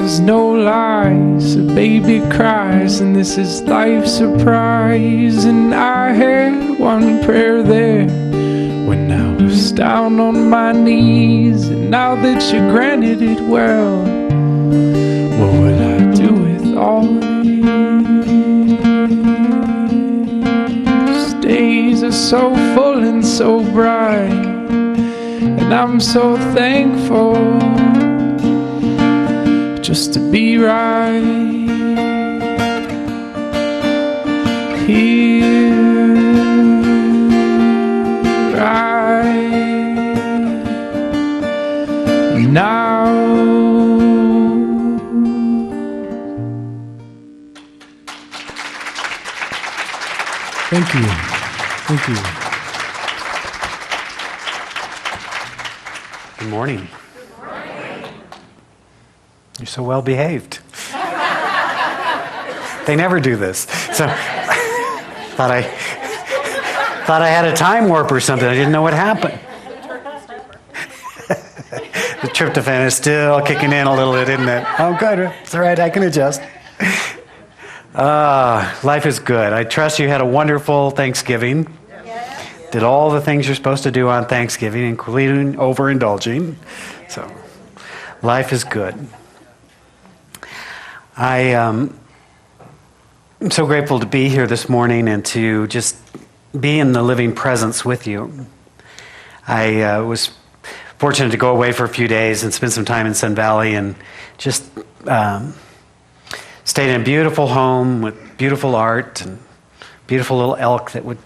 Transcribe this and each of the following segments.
tells no lies, a baby cries, and this is life's surprise. And I had one prayer there when I was down on my knees, and now that you granted it, well, what will I do with all these days are so full and so bright, and I'm so thankful just to be right here, right now. Thank you. Thank you. Good morning. You're so well behaved. They never do this. So thought I had a time warp or something. I didn't know what happened. The tryptophan is still kicking in a little bit, isn't it? Oh, good. It's all right. I can adjust. Life is good. I trust you had a wonderful Thanksgiving. Did all the things you're supposed to do on Thanksgiving, including overindulging. So life is good. I'm so grateful to be here this morning and to just be in the living presence with you. I was fortunate to go away for a few days and spend some time in Sun Valley and just stayed in a beautiful home with beautiful art and beautiful little elk that would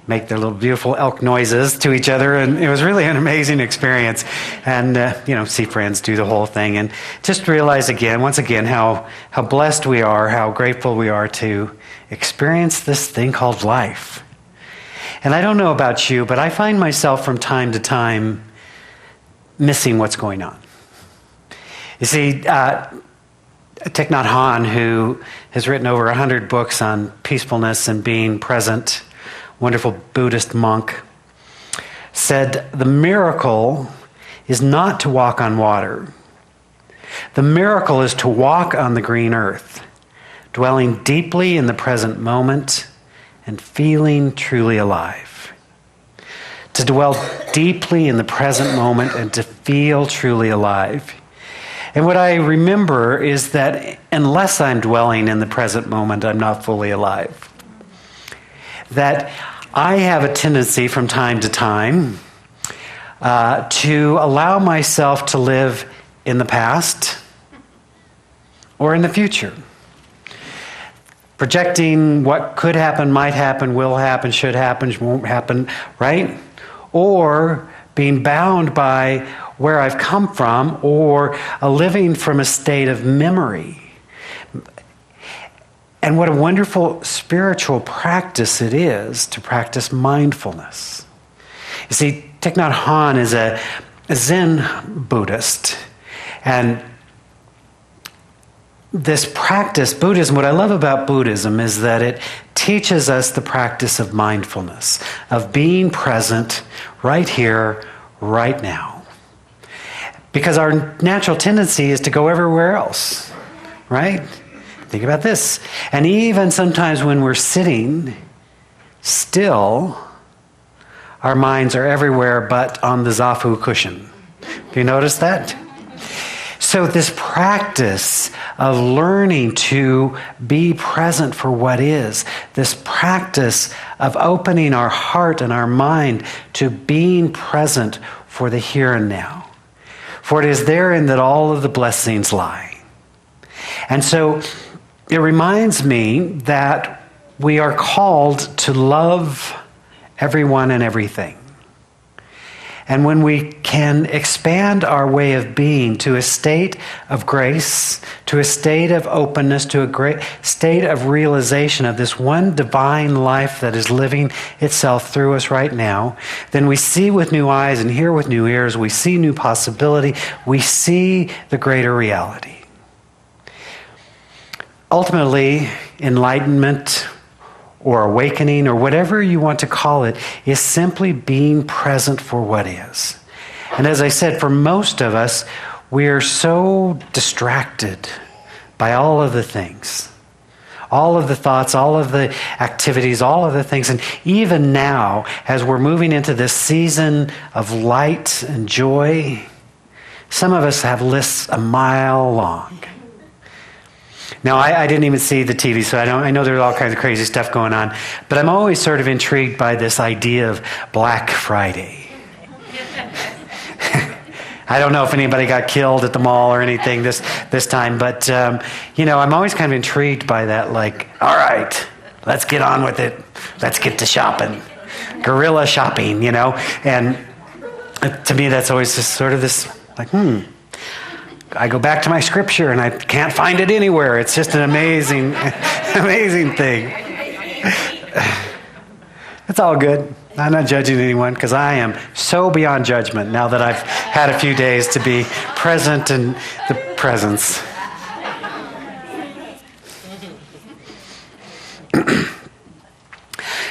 make their little beautiful elk noises to each other, and it was really an amazing experience. And see friends, do the whole thing, and just realize once again, how blessed we are, how grateful we are to experience this thing called life. And I don't know about you, but I find myself from time to time missing what's going on. You see, Thich Nhat Hanh, who has written over 100 books on peacefulness and being present, wonderful Buddhist monk, said the miracle is not to walk on water. The miracle is to walk on the green earth, dwelling deeply in the present moment and feeling truly alive. To dwell deeply in the present moment and to feel truly alive. And what I remember is that unless I'm dwelling in the present moment, I'm not fully alive. That I have a tendency from time to time to allow myself to live in the past or in the future. Projecting what could happen, might happen, will happen, should happen, won't happen, right? Or being bound by where I've come from, or living from a state of memory. And what a wonderful spiritual practice it is to practice mindfulness. You see, Thich Nhat Hanh is a Zen Buddhist. And this practice, Buddhism, what I love about Buddhism is that it teaches us the practice of mindfulness, of being present right here, right now. Because our natural tendency is to go everywhere else, right? Think about this. And even sometimes when we're sitting still, our minds are everywhere but on the zafu cushion. Have you noticed that? So this practice of learning to be present for what is, this practice of opening our heart and our mind to being present for the here and now. For it is therein that all of the blessings lie. And so it reminds me that we are called to love everyone and everything. And when we can expand our way of being to a state of grace, to a state of openness, to a great state of realization of this one divine life that is living itself through us right now, then we see with new eyes and hear with new ears. We see new possibility. We see the greater reality. Ultimately, enlightenment or awakening, or whatever you want to call it, is simply being present for what is. And as I said, for most of us, we are so distracted by all of the things, all of the thoughts, all of the activities, all of the things. And even now, as we're moving into this season of light and joy, some of us have lists a mile long. Now, I didn't even see the TV, so I know there's all kinds of crazy stuff going on. But I'm always sort of intrigued by this idea of Black Friday. I don't know if anybody got killed at the mall or anything this time, but, I'm always kind of intrigued by that, like, all right, let's get on with it. Let's get to shopping. Guerrilla shopping, And to me, that's always just sort of this, like, I go back to my scripture and I can't find it anywhere. It's just an amazing, amazing thing. It's all good. I'm not judging anyone because I am so beyond judgment now that I've had a few days to be present in the presence.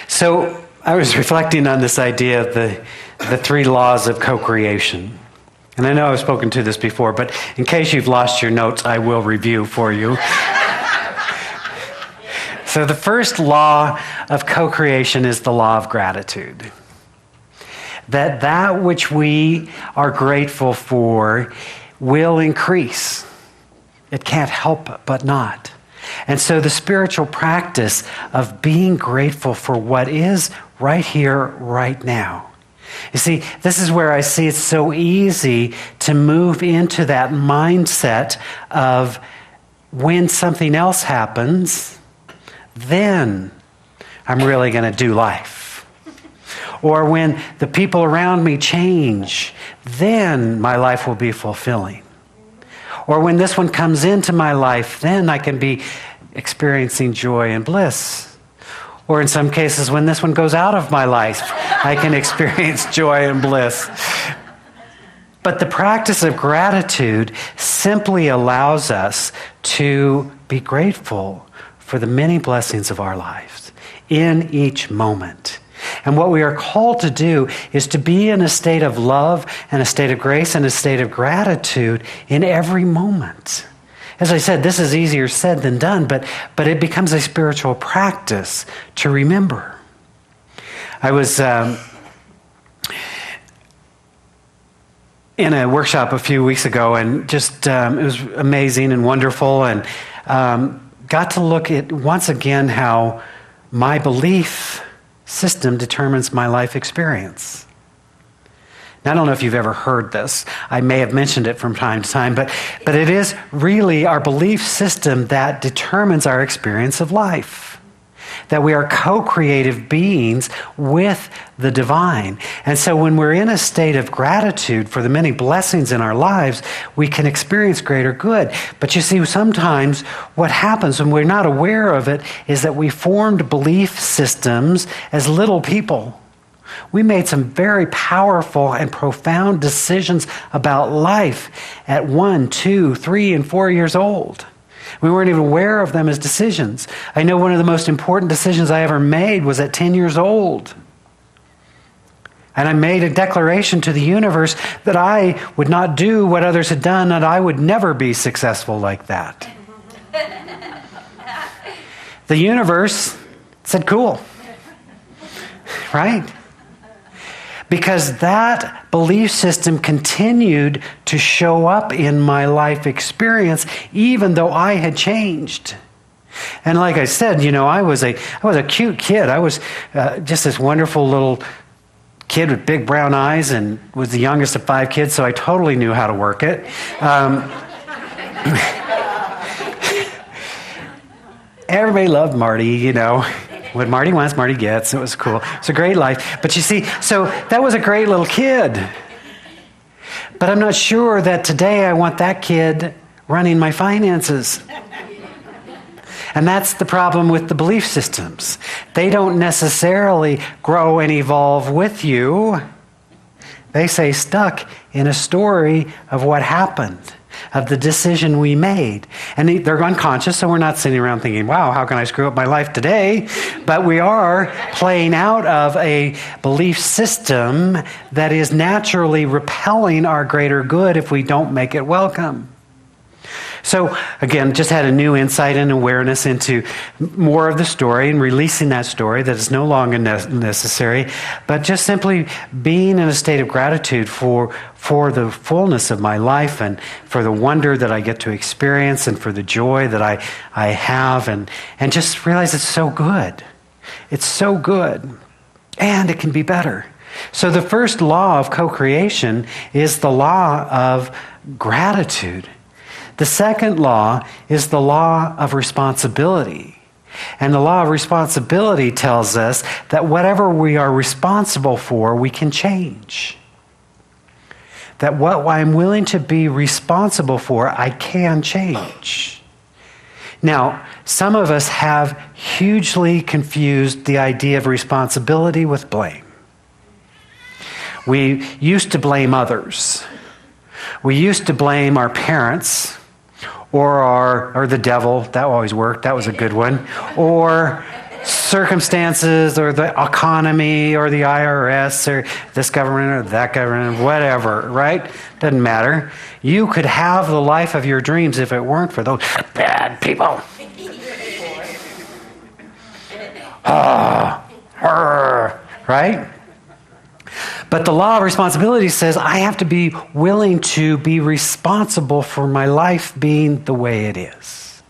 So I was reflecting on this idea of the three laws of co-creation. And I know I've spoken to this before, but in case you've lost your notes, I will review for you. So the first law of co-creation is the law of gratitude. That which we are grateful for will increase. It can't help but not. And so the spiritual practice of being grateful for what is right here, right now. You see, this is where I see it's so easy to move into that mindset of when something else happens, then I'm really going to do life. Or when the people around me change, then my life will be fulfilling. Or when this one comes into my life, then I can be experiencing joy and bliss. Or in some cases, when this one goes out of my life, I can experience joy and bliss. But the practice of gratitude simply allows us to be grateful for the many blessings of our lives in each moment. And what we are called to do is to be in a state of love and a state of grace and a state of gratitude in every moment. As I said, this is easier said than done, but it becomes a spiritual practice to remember. I was in a workshop a few weeks ago, and just it was amazing and wonderful, and got to look at, once again, how my belief system determines my life experience. Now, I don't know if you've ever heard this. I may have mentioned it from time to time, but it is really our belief system that determines our experience of life. That we are co-creative beings with the divine. And so when we're in a state of gratitude for the many blessings in our lives, we can experience greater good. But you see, sometimes what happens when we're not aware of it is that we formed belief systems as little people. We made some very powerful and profound decisions about life at 1, 2, 3, and 4 years old. We weren't even aware of them as decisions. I know one of the most important decisions I ever made was at 10 years old. And I made a declaration to the universe that I would not do what others had done, and I would never be successful like that. The universe said, cool. Right? Because that belief system continued to show up in my life experience, even though I had changed. And like I said, I was a cute kid. I was just this wonderful little kid with big brown eyes, and was the youngest of 5 kids, so I totally knew how to work it. Everybody loved Marty, What Marty wants, Marty gets. It was cool. It's a great life. But you see, so that was a great little kid. But I'm not sure that today I want that kid running my finances. And that's the problem with the belief systems. They don't necessarily grow and evolve with you. They stay stuck in a story of what happened. of the decision we made. And they're unconscious, so we're not sitting around thinking, wow, how can I screw up my life today? But we are playing out of a belief system that is naturally repelling our greater good if we don't make it welcome. So again, just had a new insight and awareness into more of the story and releasing that story that is no longer necessary, but just simply being in a state of gratitude for the fullness of my life and for the wonder that I get to experience and for the joy that I have and just realize it's so good. It's so good. And it can be better. So the first law of co-creation is the law of gratitude. The second law is the law of responsibility. And the law of responsibility tells us that whatever we are responsible for, we can change. That what I'm willing to be responsible for, I can change. Now, some of us have hugely confused the idea of responsibility with blame. We used to blame others. We used to blame our parents. Or the devil, that always worked, that was a good one. Or circumstances, or the economy, or the IRS, or this government, or that government, whatever, right? Doesn't matter. You could have the life of your dreams if it weren't for those bad people. Right? But the law of responsibility says I have to be willing to be responsible for my life being the way it is.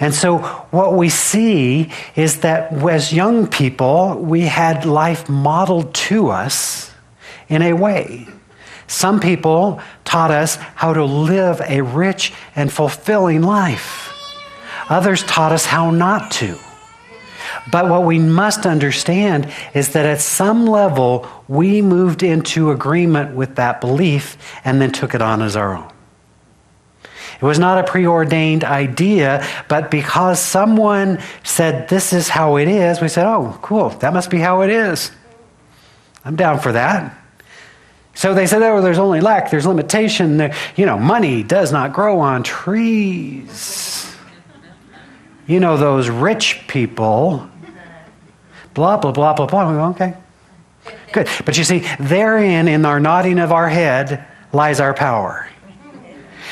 And so what we see is that as young people, we had life modeled to us in a way. Some people taught us how to live a rich and fulfilling life. Others taught us how not to. But what we must understand is that at some level, we moved into agreement with that belief and then took it on as our own. It was not a preordained idea, but because someone said, this is how it is, we said, oh, cool, that must be how it is. I'm down for that. So they said, oh, there's only lack, there's limitation. Money does not grow on trees. Those rich people, blah, blah, blah, blah, blah. Okay, good. But you see, therein, in our nodding of our head, lies our power.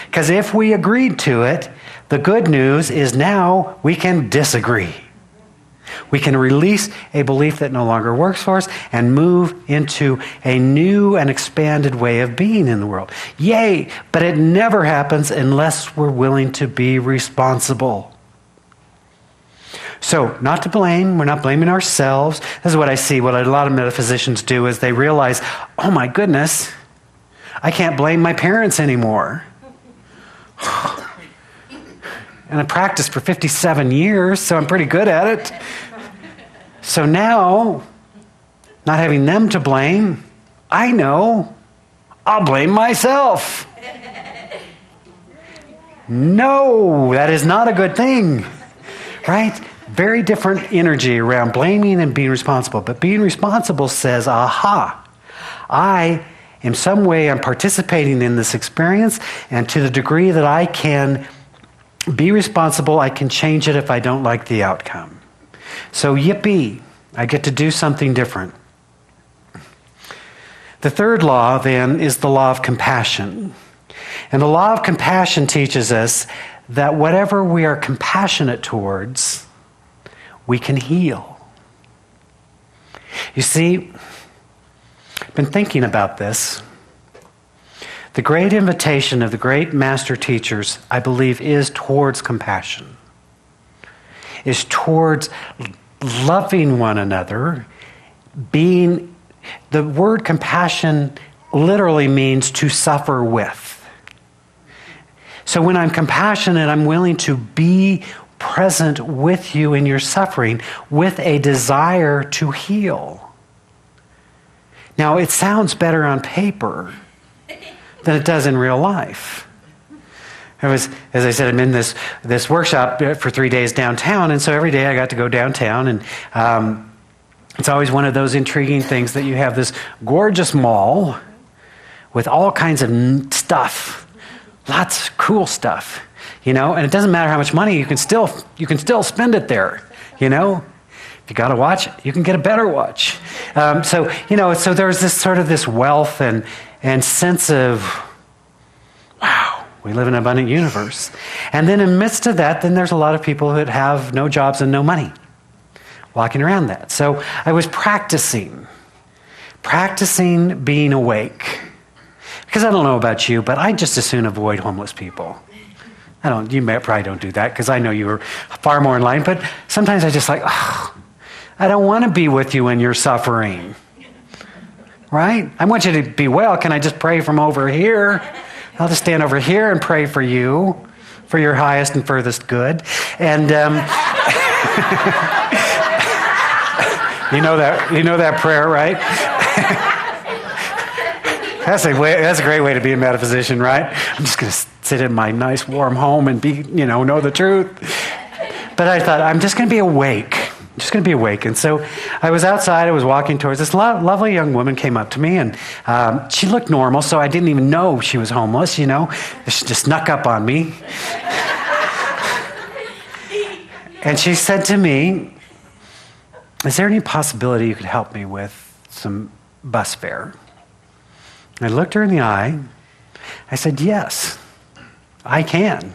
Because if we agreed to it, the good news is now we can disagree. We can release a belief that no longer works for us and move into a new and expanded way of being in the world. Yay! But it never happens unless we're willing to be responsible. So, not to blame, we're not blaming ourselves. This is what I see, what a lot of metaphysicians do is they realize, oh my goodness, I can't blame my parents anymore. And I practiced for 57 years, so I'm pretty good at it. So now, not having them to blame, I know I'll blame myself. No, that is not a good thing, right? Very different energy around blaming and being responsible. But being responsible says, aha, I, in some way, am participating in this experience, and to the degree that I can be responsible, I can change it if I don't like the outcome. So yippee, I get to do something different. The third law, then, is the law of compassion. And the law of compassion teaches us that whatever we are compassionate towards, we can heal. You see, I've been thinking about this. The great invitation of the great master teachers, I believe, is towards compassion. Is towards loving one another, being, the word compassion literally means to suffer with. So when I'm compassionate, I'm willing to be present with you in your suffering with a desire to heal. Now, it sounds better on paper than it does in real life. As I said, I'm in this workshop for 3 days downtown, and so every day I got to go downtown, and it's always one of those intriguing things that you have this gorgeous mall with all kinds of stuff, Lots of cool stuff, and it doesn't matter how much money, you can still spend it there, If you got a watch, you can get a better watch. So there's this wealth and sense of, wow, we live in an abundant universe. And then in the midst of that, then there's a lot of people that have no jobs and no money walking around that. So I was practicing being awake. Because I don't know about you, but I just as soon avoid homeless people. You probably don't do that because I know you were far more in line, but sometimes I just I don't want to be with you when you're suffering. Right? I want you to be well. Can I just pray from over here? I'll just stand over here and pray for you, for your highest and furthest good. And you know that prayer, right? That's a great way to be a metaphysician, right? I'm just going to sit in my nice warm home and be, know the truth. But I thought, I'm just going to be awake. I'm just going to be awake. And so I was outside. I was walking towards this lovely young woman came up to me, and she looked normal, so I didn't even know she was homeless, She just snuck up on me. And she said to me, is there any possibility you could help me with some bus fare? I looked her in the eye. I said, yes, I can.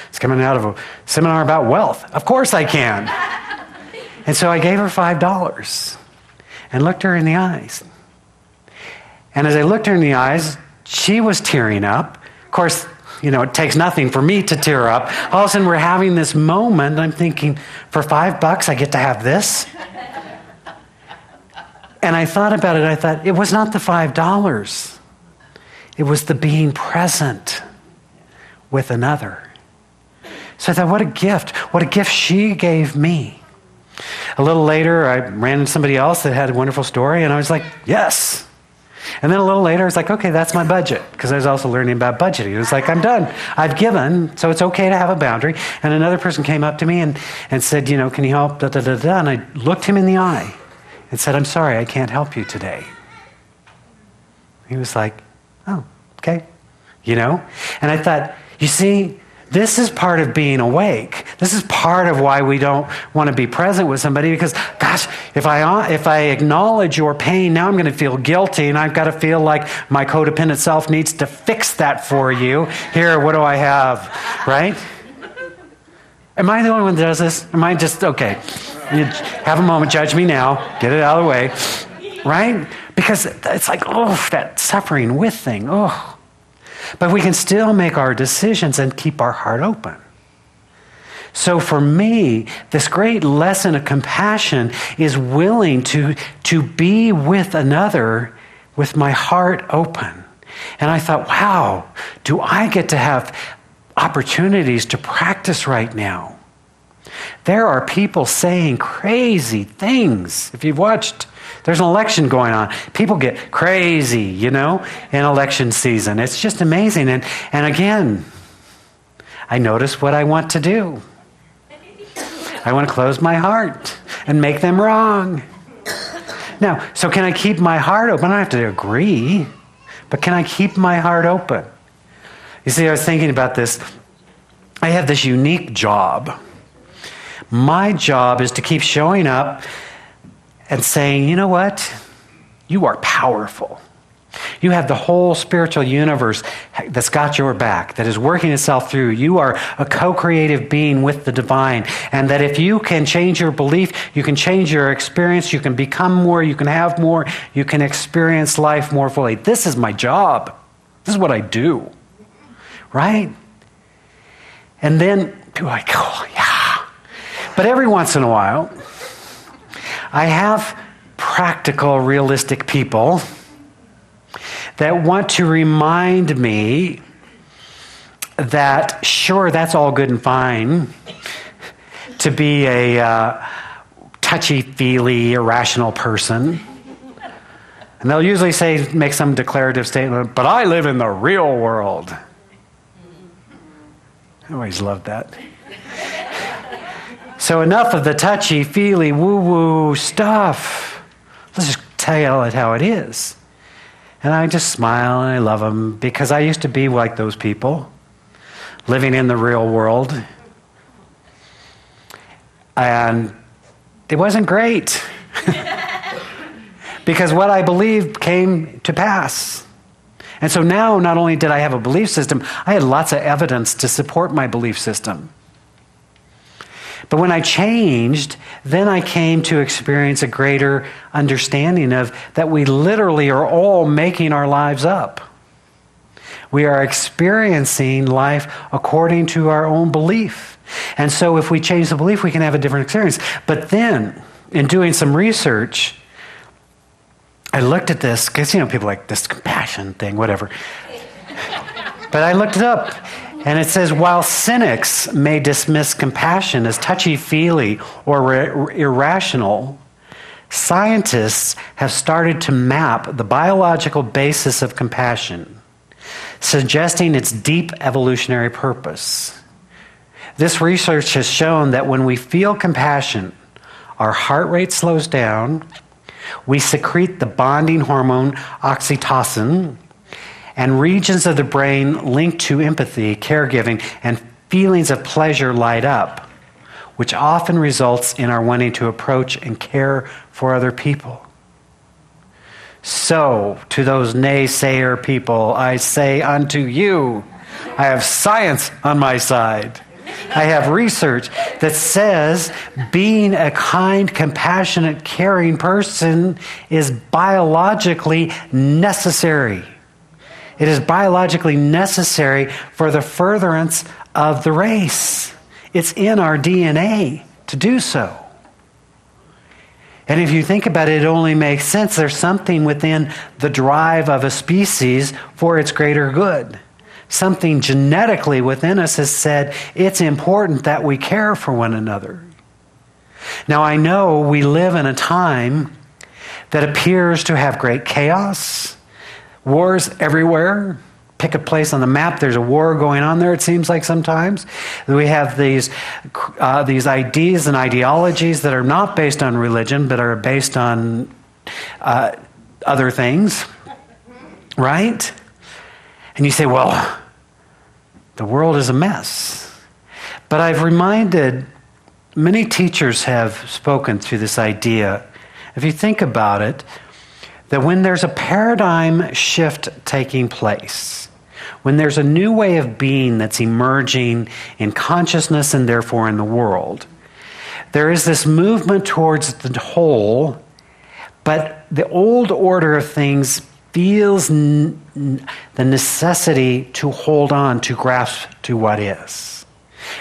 It's coming out of a seminar about wealth. Of course I can. And so I gave her $5 and looked her in the eyes. And as I looked her in the eyes, she was tearing up. Of course, it takes nothing for me to tear up. All of a sudden we're having this moment, and I'm thinking, for $5 I get to have this? And I thought about it. I thought, it was not the $5. It was the being present with another. So I thought, what a gift. What a gift she gave me. A little later, I ran into somebody else that had a wonderful story, and I was like, yes. And then a little later, I was like, okay, that's my budget, because I was also learning about budgeting. It was like, I'm done. I've given, so it's okay to have a boundary. And another person came up to me and said, can you help, And I looked him in the eye and said, I'm sorry, I can't help you today. He was like, oh, okay. And I thought, you see, this is part of being awake. This is part of why we don't want to be present with somebody, because, gosh, if I acknowledge your pain, now I'm going to feel guilty, and I've got to feel like my codependent self needs to fix that for you. Here, what do I have? Right? Am I the only one that does this? Am I just, okay, you have a moment, judge me now, get it out of the way, right? Because it's like, that suffering with thing, But we can still make our decisions and keep our heart open. So for me, this great lesson of compassion is willing to be with another with my heart open. And I thought, wow, do I get to have opportunities to practice right now? There are people saying crazy things. If you've watched, there's an election going on. People get crazy, in election season. It's just amazing. And again, I notice what I want to do. I want to close my heart and make them wrong. Now, so can I keep my heart open? I don't have to agree, but can I keep my heart open? You see, I was thinking about this. I have this unique job. My job is to keep showing up and saying, you know what? You are powerful. You have the whole spiritual universe that's got your back, that is working itself through. You are a co-creative being with the divine. And that if you can change your belief, you can change your experience, you can become more, you can have more, you can experience life more fully. This is my job. This is what I do. Right? And then people are like, oh, yeah. But every once in a while, I have practical, realistic people that want to remind me that, sure, that's all good and fine to be a touchy-feely, irrational person. And they'll usually make some declarative statement, but I live in the real world. I always loved that. So enough of the touchy-feely, woo-woo stuff. Let's just tell it how it is. And I just smile and I love them because I used to be like those people, living in the real world. And it wasn't great. Because what I believed came to pass. And so now, not only did I have a belief system, I had lots of evidence to support my belief system. But when I changed, then I came to experience a greater understanding of that we literally are all making our lives up. We are experiencing life according to our own belief. And so if we change the belief, we can have a different experience. But then, in doing some research, I looked at this, because, people like this compassion thing, whatever. But I looked it up, and it says, while cynics may dismiss compassion as touchy-feely or irrational, scientists have started to map the biological basis of compassion, suggesting its deep evolutionary purpose. This research has shown that when we feel compassion, our heart rate slows down, we secrete the bonding hormone oxytocin, and regions of the brain linked to empathy, caregiving, and feelings of pleasure light up, which often results in our wanting to approach and care for other people. So, to those naysayer people, I say unto you, I have science on my side. I have research that says being a kind, compassionate, caring person is biologically necessary. It is biologically necessary for the furtherance of the race. It's in our DNA to do so. And if you think about it, it only makes sense. There's something within the drive of a species for its greater good. Something genetically within us has said it's important that we care for one another. Now, I know we live in a time that appears to have great chaos, wars everywhere. Pick a place on the map, there's a war going on there, it seems like sometimes. We have these ideas and ideologies that are not based on religion, but are based on other things, right? And you say, well, the world is a mess. But I've reminded, many teachers have spoken to this idea. If you think about it, that when there's a paradigm shift taking place, when there's a new way of being that's emerging in consciousness and therefore in the world, there is this movement towards the whole, but the old order of things feels the necessity to hold on, to grasp to what is.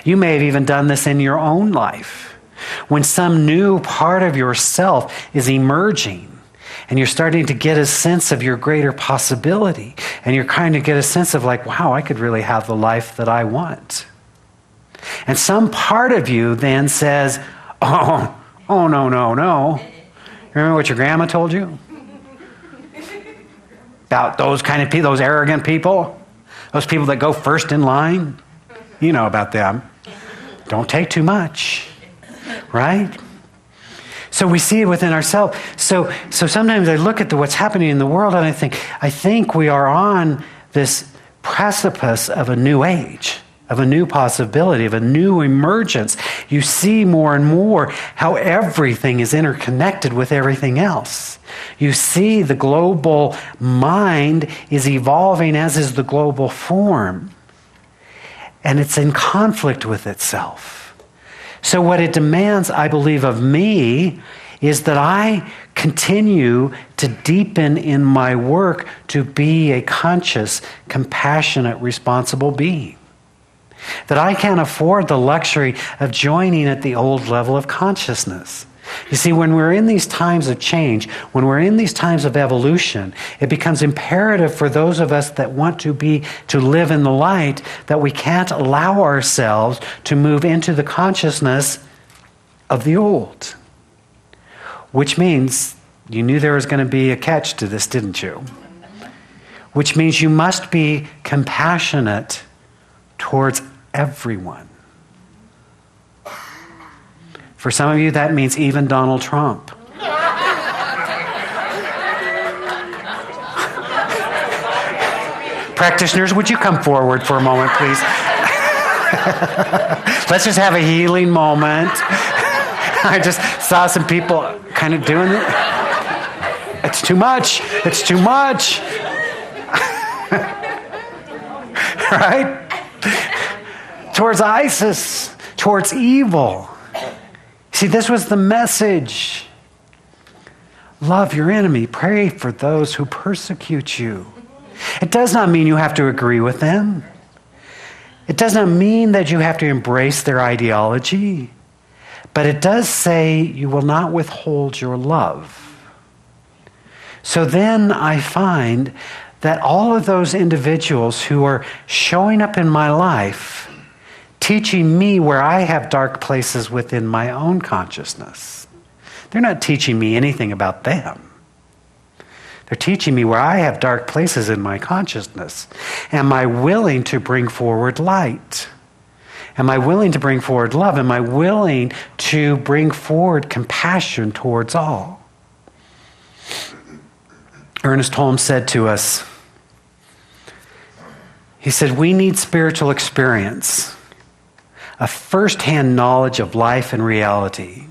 You may have even done this in your own life. When some new part of yourself is emerging, and you're starting to get a sense of your greater possibility, and you're kind of get a sense of like, wow, I could really have the life that I want. And some part of you then says, oh, no. Remember what your grandma told you? About those kind of people, those arrogant people, those people that go first in line. You know about them. Don't take too much, right? So we see it within ourselves. So sometimes I look at what's happening in the world and I think we are on this precipice of a new age, of a new possibility, of a new emergence. You see more and more how everything is interconnected with everything else. You see the global mind is evolving, as is the global form. And it's in conflict with itself. So what it demands, I believe, of me is that I continue to deepen in my work to be a conscious, compassionate, responsible being. That I can't afford the luxury of joining at the old level of consciousness. You see, when we're in these times of change, when we're in these times of evolution, it becomes imperative for those of us that want to live in the light that we can't allow ourselves to move into the consciousness of the old. Which means, you knew there was going to be a catch to this, didn't you? Which means you must be compassionate towards everyone. For some of you, that means even Donald Trump. Practitioners, would you come forward for a moment, please? Let's just have a healing moment. I just saw some people kind of doing it. It's too much. It's too much. Right? Towards ISIS, towards evil. See, this was the message. Love your enemy. Pray for those who persecute you. It does not mean you have to agree with them. It does not mean that you have to embrace their ideology. But it does say you will not withhold your love. So then I find that all of those individuals who are showing up in my life, teaching me where I have dark places within my own consciousness, they're not teaching me anything about them. They're teaching me where I have dark places in my consciousness. Am I willing to bring forward light? Am I willing to bring forward love? Am I willing to bring forward compassion towards all? Ernest Holmes said to us, he said, we need spiritual experience, a first-hand knowledge of life and reality.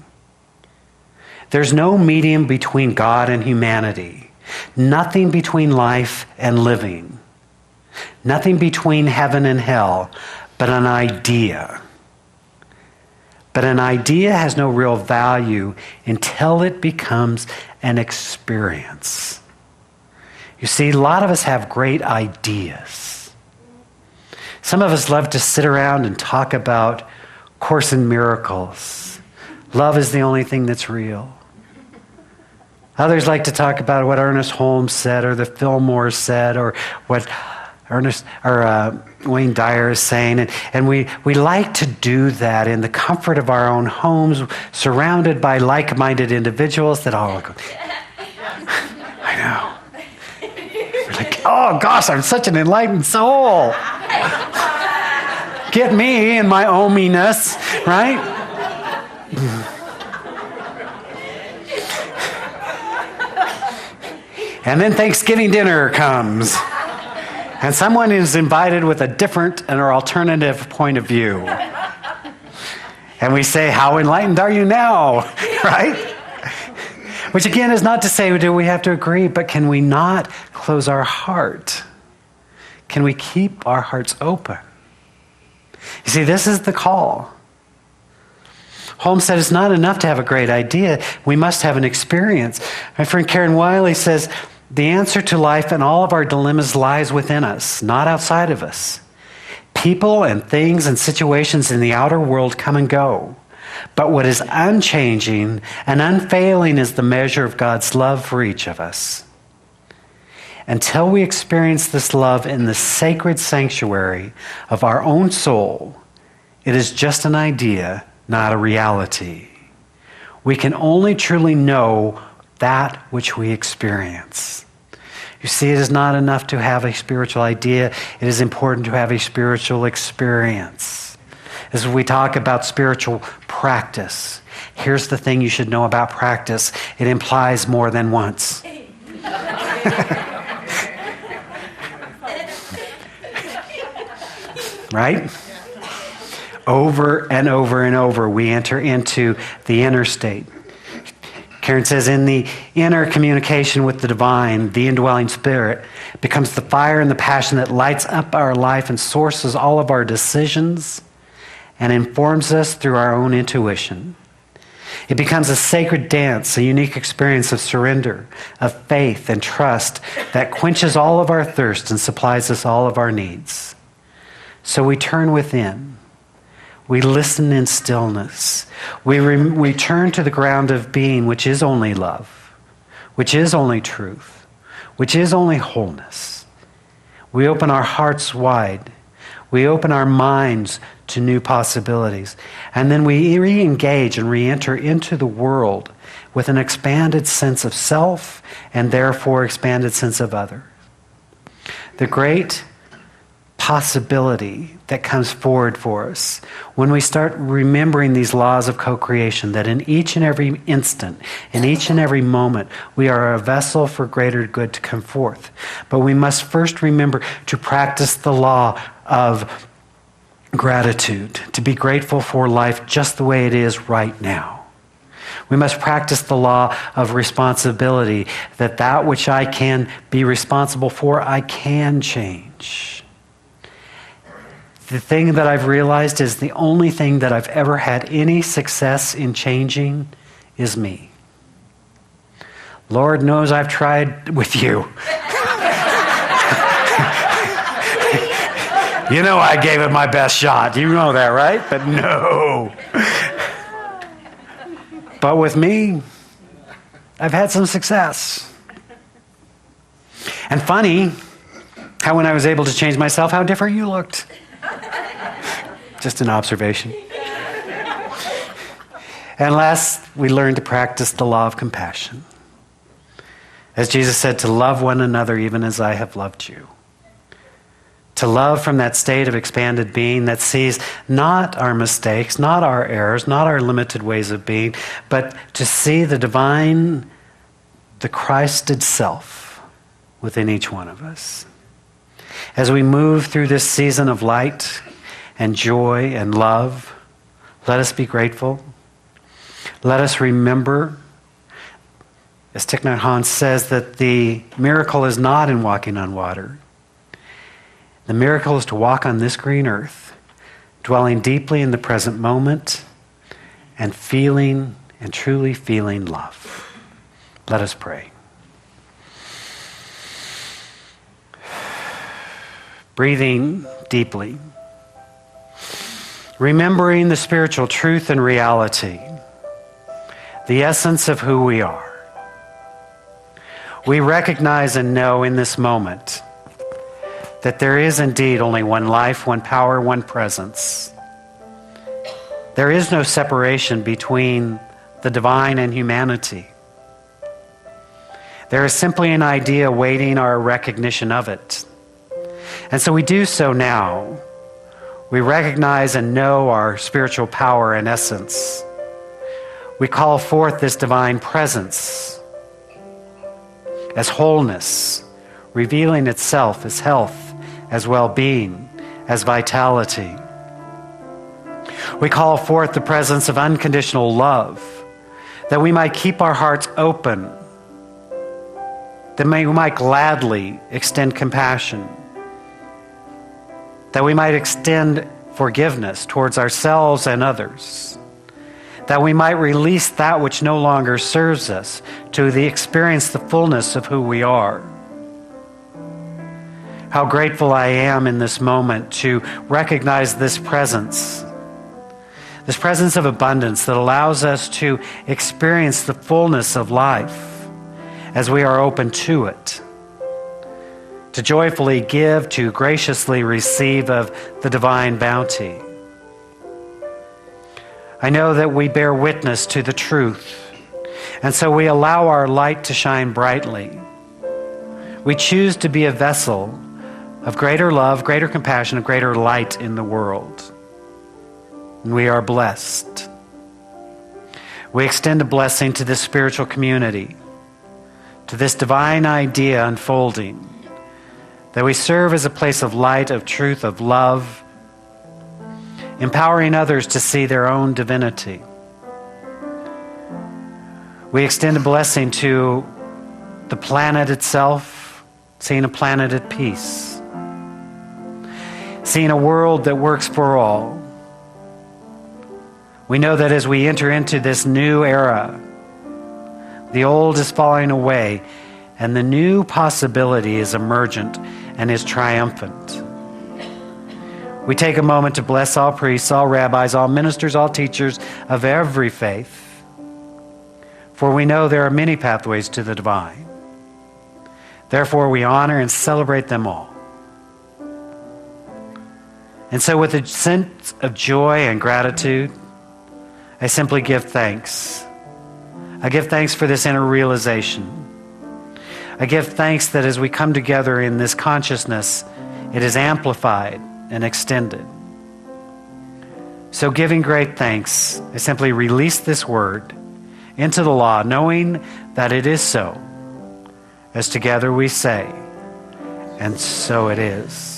There's no medium between God and humanity, nothing between life and living, nothing between heaven and hell, but an idea. But an idea has no real value until it becomes an experience. You see, a lot of us have great ideas. Some of us love to sit around and talk about Course in Miracles. Love is the only thing that's real. Others like to talk about what Ernest Holmes said, or the Fillmore said, or what Wayne Dyer is saying. And we like to do that in the comfort of our own homes, surrounded by like-minded individuals that all go, I know. We're like, oh gosh, I'm such an enlightened soul. Get me in my ohminess, right? And then Thanksgiving dinner comes. And someone is invited with a different or alternative point of view. And we say, how enlightened are you now? Right? Which again is not to say, do we have to agree, but can we not close our heart? Can we keep our hearts open? You see, this is the call. Holmes said it's not enough to have a great idea. We must have an experience. My friend Karen Wiley says, the answer to life and all of our dilemmas lies within us, not outside of us. People and things and situations in the outer world come and go. But what is unchanging and unfailing is the measure of God's love for each of us. Until we experience this love in the sacred sanctuary of our own soul, it is just an idea, not a reality. We can only truly know that which we experience. You see, it is not enough to have a spiritual idea. It is important to have a spiritual experience. As we talk about spiritual practice, here's the thing you should know about practice. It implies more than once. Right? Over and over and over, we enter into the inner state. Karen says, in the inner communication with the divine, the indwelling spirit becomes the fire and the passion that lights up our life and sources all of our decisions and informs us through our own intuition. It becomes a sacred dance, a unique experience of surrender, of faith and trust that quenches all of our thirst and supplies us all of our needs. So we turn within. We listen in stillness. We turn to the ground of being, which is only love, which is only truth, which is only wholeness. We open our hearts wide. We open our minds to new possibilities. And then we re-engage and re-enter into the world with an expanded sense of self and therefore expanded sense of other. The great possibility that comes forward for us when we start remembering these laws of co-creation, that in each and every instant, in each and every moment, we are a vessel for greater good to come forth. But we must first remember to practice the law of gratitude, to be grateful for life just the way it is right now. We must practice the law of responsibility, that which I can be responsible for, I can change. The thing that I've realized is the only thing that I've ever had any success in changing is me. Lord knows I've tried with you. You know I gave it my best shot. You know that, right? But no. But with me, I've had some success. And funny how when I was able to change myself, how different you looked. Just an observation. And last, we learn to practice the law of compassion. As Jesus said, to love one another even as I have loved you. To love from that state of expanded being that sees not our mistakes, not our errors, not our limited ways of being, but to see the divine, the Christed self within each one of us. As we move through this season of light and joy and love, let us be grateful. Let us remember, as Thich Nhat Hanh says, that the miracle is not in walking on water. The miracle is to walk on this green earth, dwelling deeply in the present moment and feeling and truly feeling love. Let us pray. Breathing deeply. Remembering the spiritual truth and reality, the essence of who we are. We recognize and know in this moment that there is indeed only one life, one power, one presence. There is no separation between the divine and humanity. There is simply an idea awaiting our recognition of it. And so we do so now. We recognize and know our spiritual power and essence. We call forth this divine presence as wholeness, revealing itself as health, as well-being, as vitality. We call forth the presence of unconditional love, that we might keep our hearts open, that we might gladly extend compassion, that we might extend forgiveness towards ourselves and others, that we might release that which no longer serves us to experience the fullness of who we are. How grateful I am in this moment to recognize this presence of abundance that allows us to experience the fullness of life as we are open to it, to joyfully give, to graciously receive of the divine bounty. I know that we bear witness to the truth, and so we allow our light to shine brightly. We choose to be a vessel of greater love, greater compassion, of greater light in the world. And we are blessed. We extend a blessing to this spiritual community, to this divine idea unfolding, that we serve as a place of light, of truth, of love, empowering others to see their own divinity. We extend a blessing to the planet itself, seeing a planet at peace, seeing a world that works for all. We know that as we enter into this new era, the old is falling away and the new possibility is emergent and is triumphant. We take a moment to bless all priests, all rabbis, all ministers, all teachers of every faith, for we know there are many pathways to the divine. Therefore, we honor and celebrate them all. And so with a sense of joy and gratitude, I simply give thanks. I give thanks for this inner realization. I give thanks that as we come together in this consciousness, it is amplified and extended. So giving great thanks, I simply release this word into the law, knowing that it is so, as together we say, and so it is.